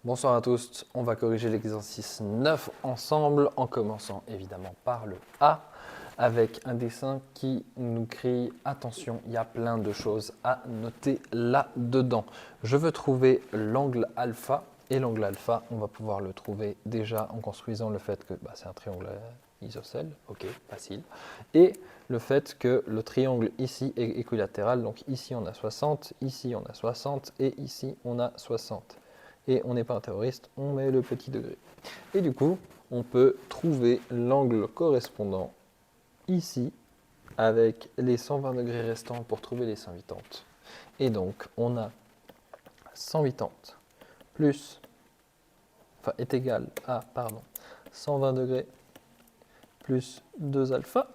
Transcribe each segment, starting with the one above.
Bonsoir à tous, on va corriger l'exercice 9 ensemble en commençant évidemment par le A avec un dessin qui nous crie attention, il y a plein de choses à noter là-dedans. Je veux trouver l'angle alpha et l'angle alpha, on va pouvoir le trouver déjà en construisant le fait que c'est un triangle isocèle, ok, facile, et le fait que le triangle ici est équilatéral, donc ici on a 60, ici on a 60 et ici on a 60. Et on n'est pas un terroriste, on met le petit degré. Et du coup, on peut trouver l'angle correspondant ici avec les 120 degrés restants pour trouver les 180. Et donc, on a 180 plus, est égal à, 120 degrés plus 2 alpha.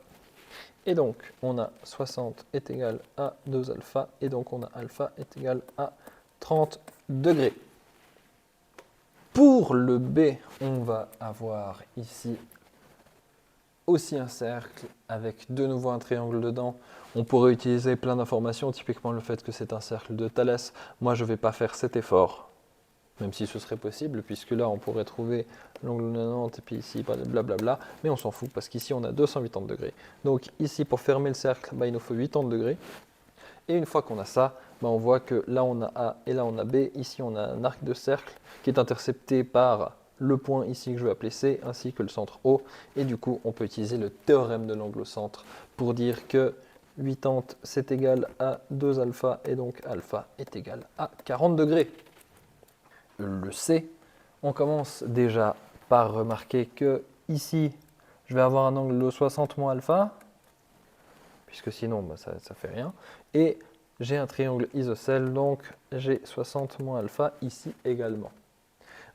Et donc, on a 60 est égal à 2 alpha. Et donc, on a alpha est égal à 30 degrés. Pour le B, on va avoir ici aussi un cercle avec de nouveau un triangle dedans. On pourrait utiliser plein d'informations, typiquement le fait que c'est un cercle de Thalès. Moi, je ne vais pas faire cet effort, même si ce serait possible, puisque là, on pourrait trouver l'angle 90 et puis ici, blablabla. Mais on s'en fout, parce qu'ici, on a 280 degrés. Donc ici, pour fermer le cercle, il nous faut 80 degrés. Et une fois qu'on a ça, on voit que là on a A et là on a B. Ici on a un arc de cercle qui est intercepté par le point ici que je vais appeler C, ainsi que le centre O. Et du coup, on peut utiliser le théorème de l'angle au centre pour dire que 80 c'est égal à 2 alpha et donc alpha est égal à 40 degrés. Le C, on commence déjà par remarquer que ici, je vais avoir un angle de 60 moins alpha, puisque sinon ça ne fait rien. Et j'ai un triangle isocèle, donc j'ai 60 moins alpha ici également.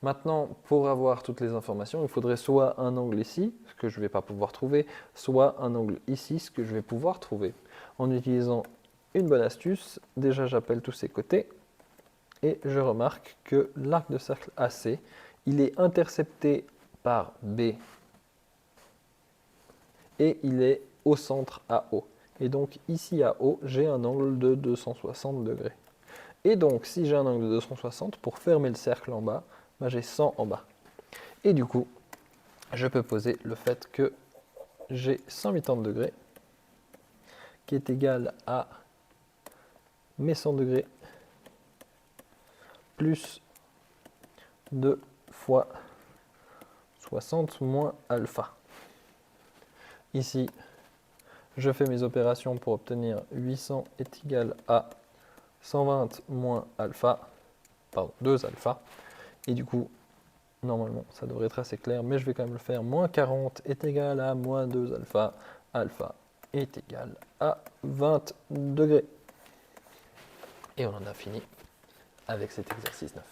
Maintenant, pour avoir toutes les informations, il faudrait soit un angle ici, ce que je ne vais pas pouvoir trouver, soit un angle ici, ce que je vais pouvoir trouver. En utilisant une bonne astuce, déjà j'appelle tous ces côtés, et je remarque que l'arc de cercle AC, il est intercepté par B, et il est au centre à O. Et donc ici à O, j'ai un angle de 260 degrés. Et donc si j'ai un angle de 260, pour fermer le cercle en bas, j'ai 100 en bas. Et du coup, je peux poser le fait que j'ai 180 degrés, qui est égal à mes 100 degrés, plus 2 fois 60 moins alpha. Ici, je fais mes opérations pour obtenir 800 est égal à 120 moins alpha, 2 alpha, et du coup, normalement, ça devrait être assez clair, mais je vais quand même le faire. Moins 40 est égal à moins 2 alpha, alpha est égal à 20 degrés. Et on en a fini avec cet exercice 9.